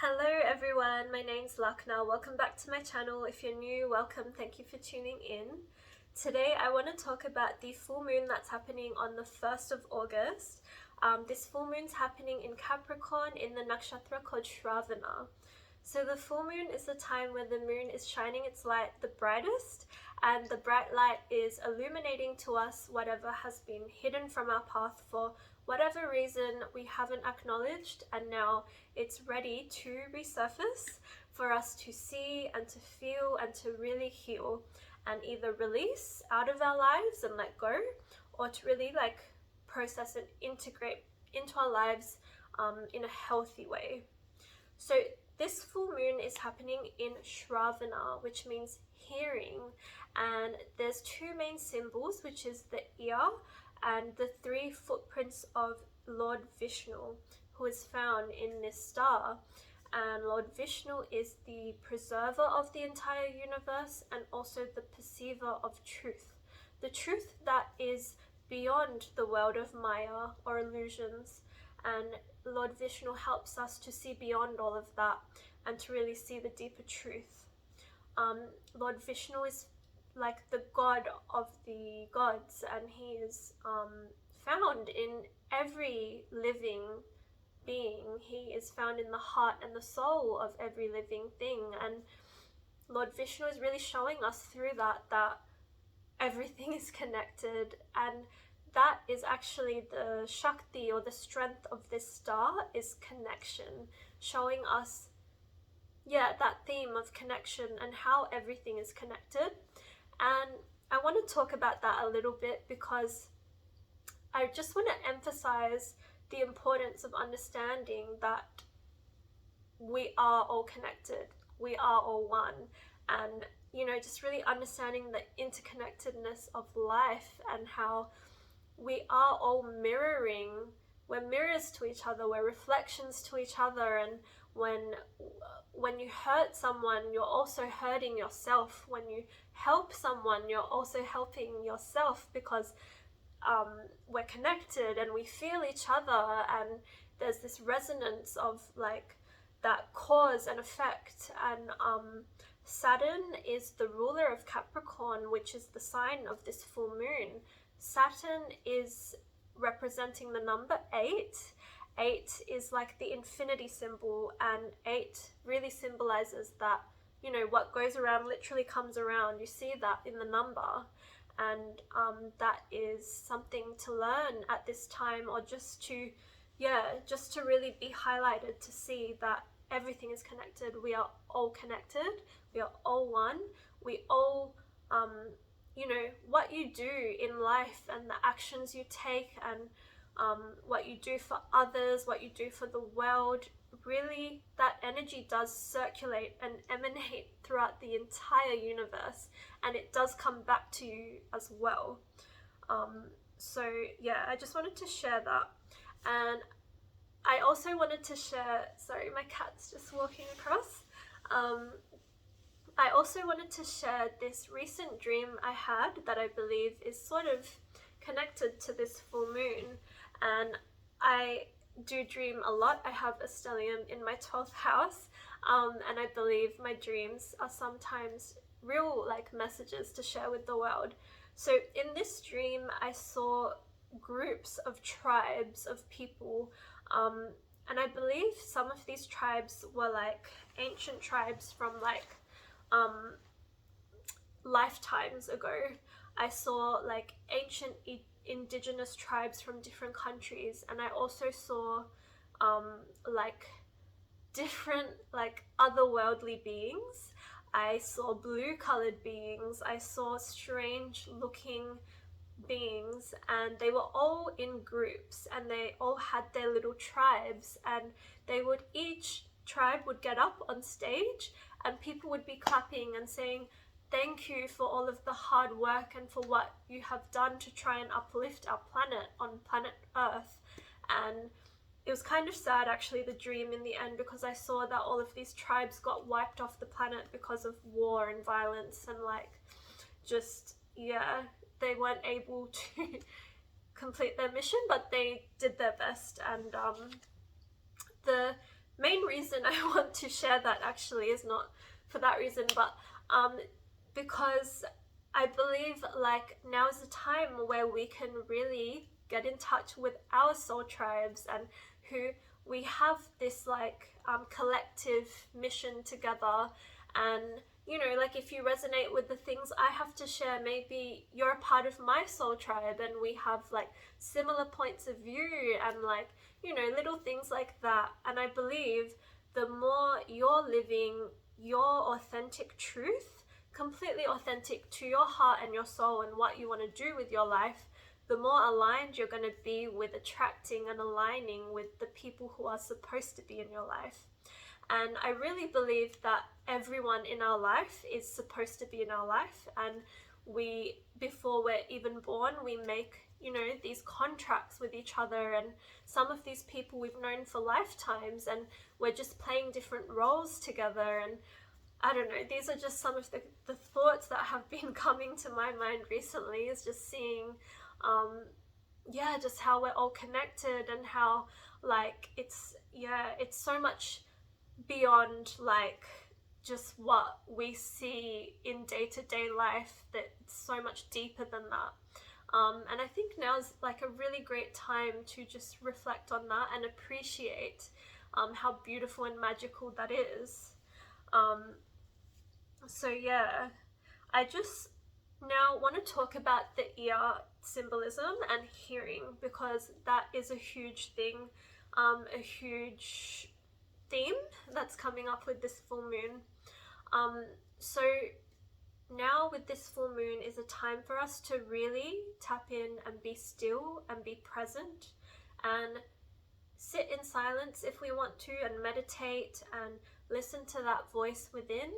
Hello everyone, my name's Lakna. Welcome back to my channel. If you're new, welcome. Thank you for tuning in. Today I want to talk about the full moon that's happening on the 1st of August. This full moon's happening in Capricorn in the nakshatra called Shravana. So the full moon is the time where the moon is shining its light the brightest, and the bright light is illuminating to us whatever has been hidden from our path for whatever reason we haven't acknowledged, and now it's ready to resurface for us to see and to feel and to really heal and either release out of our lives and let go, or to really process and integrate into our lives in a healthy way. So this full moon is happening in Shravana, which means hearing, and there's two main symbols, which is the ear and the 3 footprints of Lord Vishnu, who is found in this star. And Lord Vishnu is the preserver of the entire universe and also the perceiver of truth, the truth that is beyond the world of Maya or illusions. And Lord Vishnu helps us to see beyond all of that and to really see the deeper truth. Lord Vishnu is like the god of the gods, and he is found in every living being. He is found in the heart and the soul of every living thing, and Lord Vishnu is really showing us through that everything is connected, and that is actually the Shakti or the strength of this star, is connection, showing us that theme of connection and how everything is connected. And I want to talk about that a little bit because I just want to emphasize the importance of understanding that we are all connected, we are all one, and just really understanding the interconnectedness of life and how we are all mirroring. We're mirrors to each other, we're reflections to each other, and when you hurt someone, you're also hurting yourself. When you help someone, you're also helping yourself, because we're connected and we feel each other, and there's this resonance of that cause and effect. And Saturn is the ruler of Capricorn, which is the sign of this full moon. Saturn is representing the number 8. 8 is like the infinity symbol, and 8 really symbolizes that, what goes around literally comes around. You see that in the number, and that is something to learn at this time, or just to really be highlighted, to see that everything is connected. We are all connected, we are all one. We all what you do in life and the actions you take, and what you do for others, what you do for the world, really that energy does circulate and emanate throughout the entire universe, and it does come back to you as well. So I just wanted to share that. And I also wanted to share, sorry, my cat's just walking across. I also wanted to share this recent dream I had that I believe is sort of connected to this full moon. And I do dream a lot. I have a stellium in my 12th house, and I believe my dreams are sometimes real messages to share with the world. So in this dream I saw groups of tribes of people, and I believe some of these tribes were ancient tribes from lifetimes ago. I saw ancient indigenous tribes from different countries, and I also saw different otherworldly beings. I saw blue colored beings, I saw strange looking beings, and they were all in groups, and they all had their little tribes, and each tribe would get up on stage, and people would be clapping and saying, "Thank you for all of the hard work and for what you have done to try and uplift our planet on planet Earth." And it was kind of sad actually, the dream in the end, because I saw that all of these tribes got wiped off the planet because of war and violence, and they weren't able to complete their mission, but they did their best. And the main reason I want to share that actually is not for that reason, but because I believe like now is the time where we can really get in touch with our soul tribes, and who we have this like collective mission together. And you know, like if you resonate with the things I have to share, maybe you're a part of my soul tribe and we have like similar points of view, and like, you know, little things like that. And I believe the more you're living your authentic truth, completely authentic to your heart and your soul and what you want to do with your life, the more aligned you're going to be with attracting and aligning with the people who are supposed to be in your life. And I really believe that everyone in our life is supposed to be in our life, and we, before we're even born, we make, you know, these contracts with each other, and some of these people we've known for lifetimes, and we're just playing different roles together. And I don't know, these are just some of the thoughts that have been coming to my mind recently, is just seeing just how we're all connected, and how like it's so much beyond like just what we see in day-to-day life, that it's so much deeper than that. And I think now is like a really great time to just reflect on that and appreciate how beautiful and magical that is. So yeah, I just now want to talk about the ear symbolism and hearing, because that is a huge thing, a huge theme that's coming up with this full moon. So now with this full moon is a time for us to really tap in and be still and be present and sit in silence if we want to, and meditate and listen to that voice within.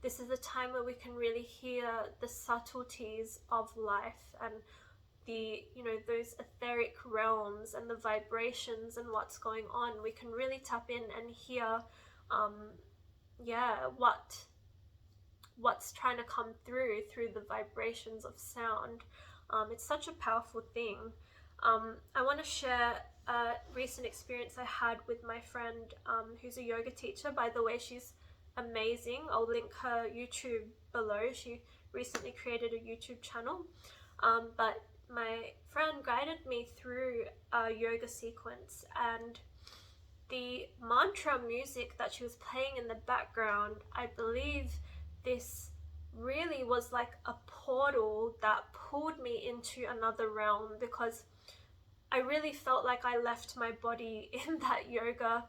This is a time where we can really hear the subtleties of life and the, you know, those etheric realms and the vibrations and what's going on. We can really tap in and hear what's trying to come through the vibrations of sound. It's such a powerful thing. I want to share a recent experience I had with my friend who's a yoga teacher. By the way, she's amazing. I'll link her YouTube below. She recently created a YouTube channel. But my friend guided me through a yoga sequence, and the mantra music that she was playing in the background, I believe this really was like a portal that pulled me into another realm, because I really felt like I left my body in that yoga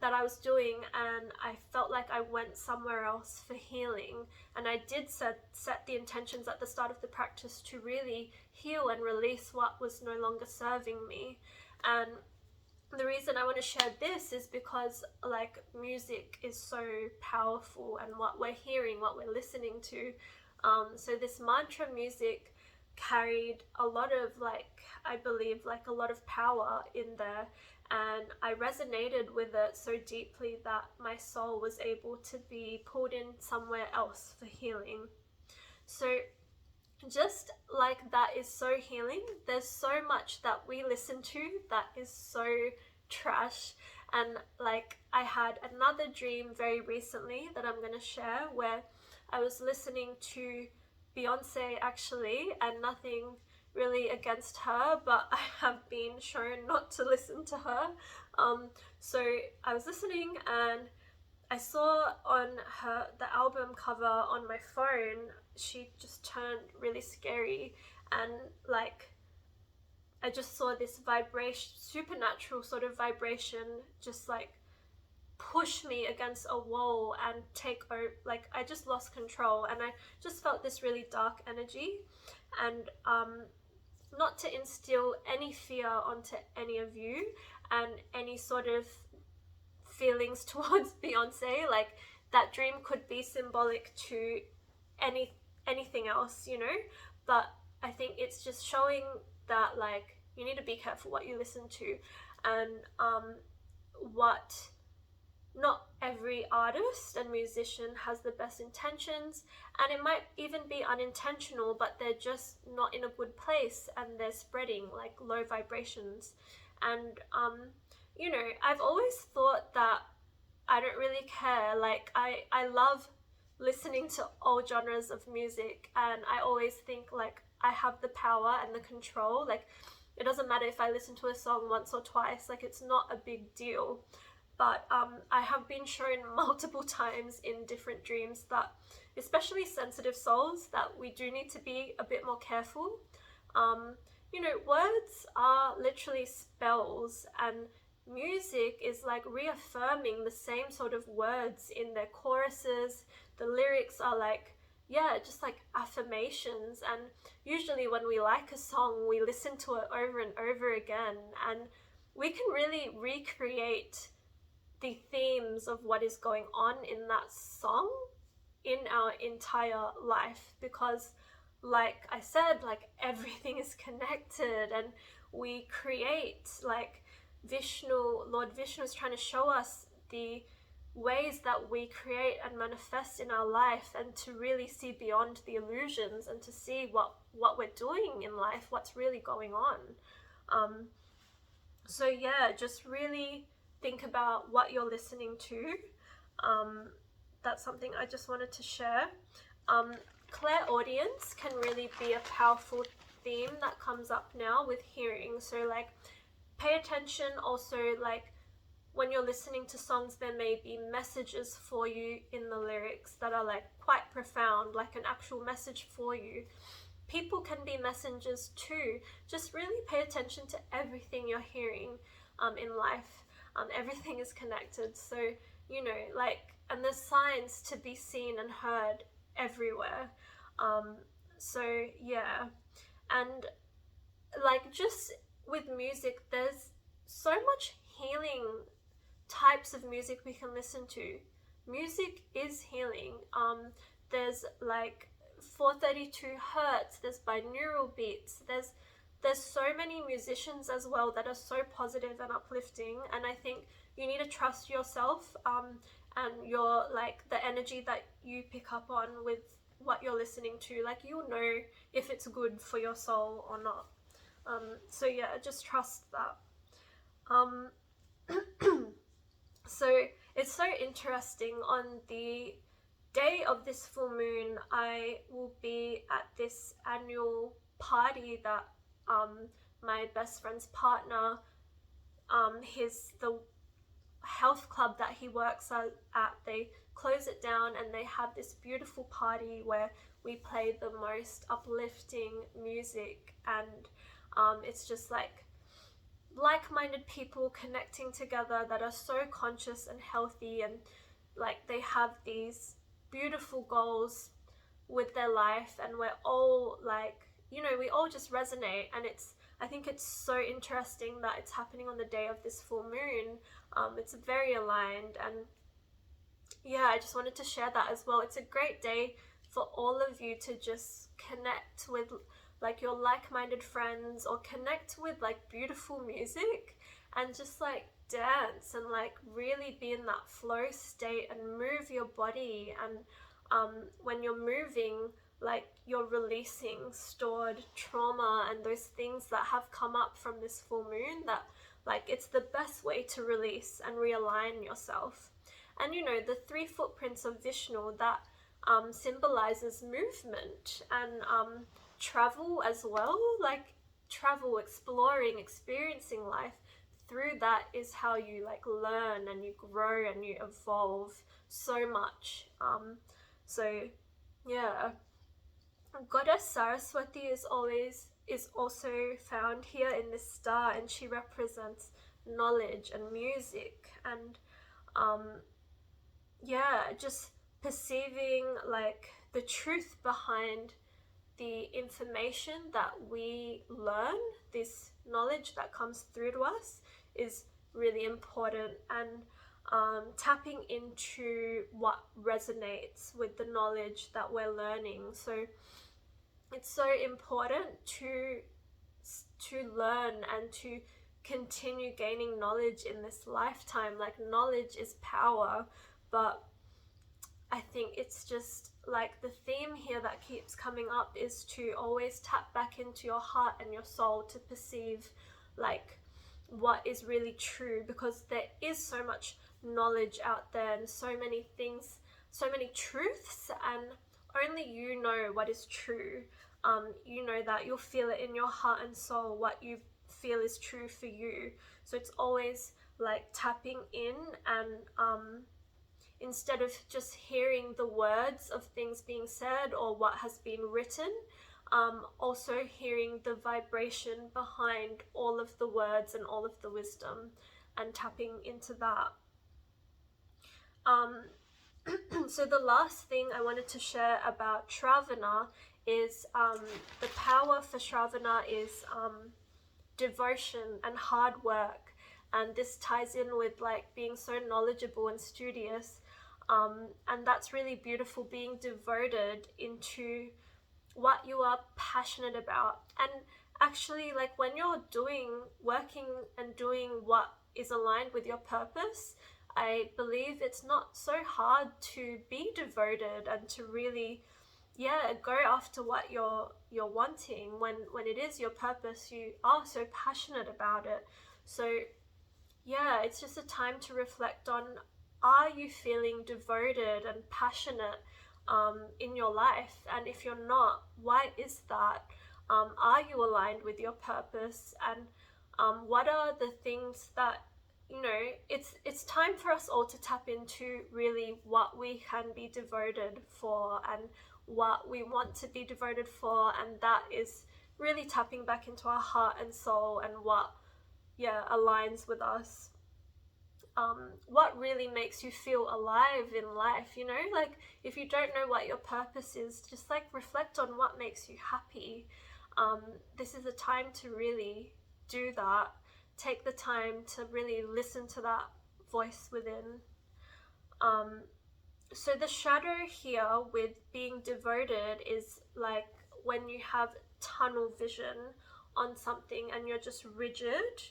that I was doing, and I felt like I went somewhere else for healing. And I did set the intentions at the start of the practice to really heal and release what was no longer serving me. And the reason I want to share this is because like music is so powerful, and what we're hearing, what we're listening to. So this mantra music carried a lot of like, I believe like a lot of power in there, and I resonated with it so deeply that my soul was able to be pulled in somewhere else for healing. So just like that is so healing, there's so much that we listen to that is so trash. And like I had another dream very recently that I'm going to share, where I was listening to Beyonce actually, and nothing really against her, but I have been shown not to listen to her. So I was listening, and I saw on the album cover on my phone, she just turned really scary, and like I just saw this vibration, supernatural sort of vibration, just like push me against a wall and take over. Like I just lost control, and I just felt this really dark energy. And not to instill any fear onto any of you and any sort of feelings towards Beyonce, like that dream could be symbolic to anything else, you know, but I think it's just showing that like you need to be careful what you listen to, and what not every artist and musician has the best intentions, and it might even be unintentional, but they're just not in a good place and they're spreading like low vibrations. And you know, I've always thought that I don't really care. Like I love listening to all genres of music, and I always think like I have the power and the control. Like it doesn't matter if I listen to a song once or twice, like it's not a big deal. But I have been shown multiple times in different dreams that, especially sensitive souls, that we do need to be a bit more careful. You know, words are literally spells, and music is like reaffirming the same sort of words in their choruses. The lyrics are like, yeah, just like affirmations. And usually when we like a song, we listen to it over and over again, and we can really recreate the themes of what is going on in that song in our entire life, because like I said, like everything is connected, and we create, like Lord Vishnu is trying to show us the ways that we create and manifest in our life, and to really see beyond the illusions, and to see what we're doing in life, what's really going on. So yeah, just really think about what you're listening to. That's something I just wanted to share. Clairaudience can really be a powerful theme that comes up now with hearing. So like pay attention also, like when you're listening to songs, there may be messages for you in the lyrics that are like quite profound, like an actual message for you. People can be messengers too. Just really pay attention to everything you're hearing in life. Everything is connected. So, you know, like, and there's signs to be seen and heard everywhere. So yeah, and like just with music, there's so much healing types of music we can listen to. Music is healing. There's like 432 hertz, there's binaural beats, there's so many musicians as well that are so positive and uplifting, and I think you need to trust yourself and your like the energy that you pick up on with what you're listening to. Like you'll know if it's good for your soul or not. So yeah, just trust that. So it's so interesting. On the day of this full moon, I will be at this annual party that my best friend's partner, the health club that he works at, they close it down and they have this beautiful party where we play the most uplifting music, and it's just like-minded people connecting together that are so conscious and healthy, and like they have these beautiful goals with their life, and we're all like, you know, we all just resonate. And I think it's so interesting that it's happening on the day of this full moon. It's very aligned, and yeah, I just wanted to share that as well. It's a great day for all of you to just connect with like your like-minded friends, or connect with like beautiful music, and just like dance and like really be in that flow state and move your body. And when you're moving, like you're releasing stored trauma and those things that have come up from this full moon, that like it's the best way to release and realign yourself. And you know, the 3 footprints of Vishnu, that symbolizes movement and travel as well, like travel, exploring, experiencing life. Through that is how you like learn and you grow and you evolve so much. So yeah, Goddess Saraswati is also found here in this star, and she represents knowledge and music, and yeah, just perceiving like the truth behind the information that we learn. This knowledge that comes through to us is really important, and tapping into what resonates with the knowledge that we're learning. So it's so important to learn and to continue gaining knowledge in this lifetime. Like knowledge is power, but I think it's just like the theme here that keeps coming up is to always tap back into your heart and your soul to perceive like what is really true, because there is so much knowledge out there and so many things, so many truths, and only you know what is true. You know that, you'll feel it in your heart and soul what you feel is true for you. So it's always like tapping in, and instead of just hearing the words of things being said or what has been written, also hearing the vibration behind all of the words and all of the wisdom, and tapping into that. So the last thing I wanted to share about Shravana is the power for Shravana is devotion and hard work, and this ties in with like being so knowledgeable and studious, and that's really beautiful, being devoted into what you are passionate about. And actually, like when you're working and doing what is aligned with your purpose, I believe it's not so hard to be devoted and to really, yeah, go after what you're wanting. When it is your purpose, you are so passionate about it. So yeah, it's just a time to reflect on, are you feeling devoted and passionate in your life? And if you're not, why is that? Are you aligned with your purpose? And what are the things that, you know, it's time for us all to tap into really what we can be devoted for and what we want to be devoted for, and that is really tapping back into our heart and soul and what, yeah, aligns with us. What really makes you feel alive in life, you know? Like, if you don't know what your purpose is, just like reflect on what makes you happy. This is a time to really do that. Take the time to really listen to that voice within. So the shadow here with being devoted is like when you have tunnel vision on something and you're just rigid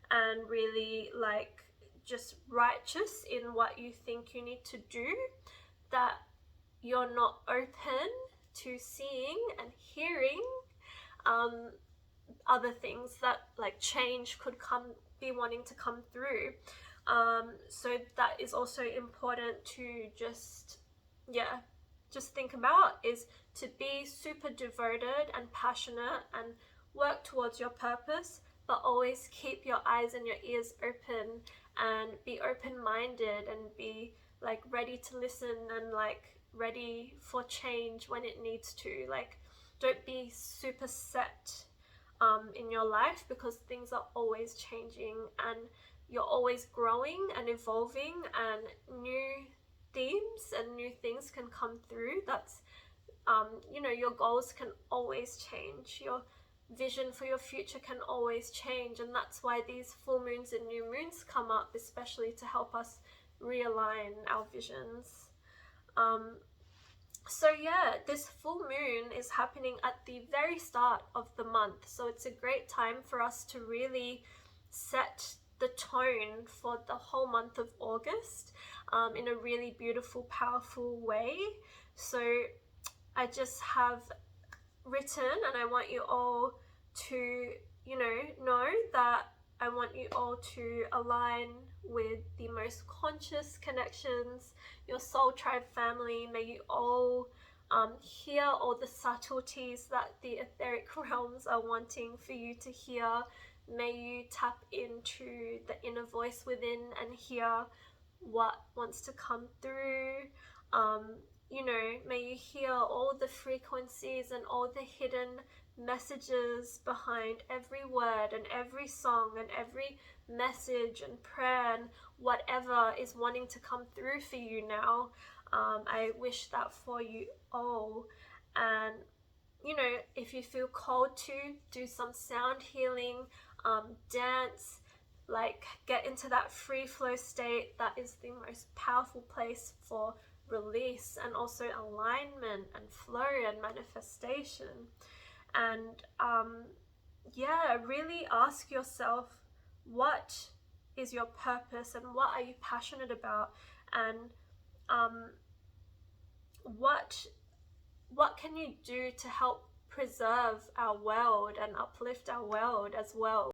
and really like just righteous in what you think you need to do, that you're not open to seeing and hearing other things that like change could be wanting to come through. So that is also important to just think about, is to be super devoted and passionate and work towards your purpose, but always keep your eyes and your ears open and be open-minded and be like ready to listen and like ready for change when it needs to. Like, don't be super set in your life, because things are always changing and you're always growing and evolving, and new themes and new things can come through. That's you know, your goals can always change, your vision for your future can always change, and that's why these full moons and new moons come up, especially to help us realign our visions. So yeah, this full moon is happening at the very start of the month, so it's a great time for us to really set the tone for the whole month of August in a really beautiful, powerful way. So I just have written, and I want you all to, you know that I want you all to align with the most conscious connections, your soul tribe family. May you all hear all the subtleties that the etheric realms are wanting for you to hear. May you tap into the inner voice within and hear what wants to come through. You know, may you hear all the frequencies and all the hidden messages behind every word and every song and every message and prayer and whatever is wanting to come through for you now. I wish that for you all. And you know, if you feel called to, do some sound healing, dance, like get into that free flow state. That is the most powerful place for release and also alignment and flow and manifestation. And yeah, really ask yourself, what is your purpose and what are you passionate about, and what can you do to help preserve our world and uplift our world as well.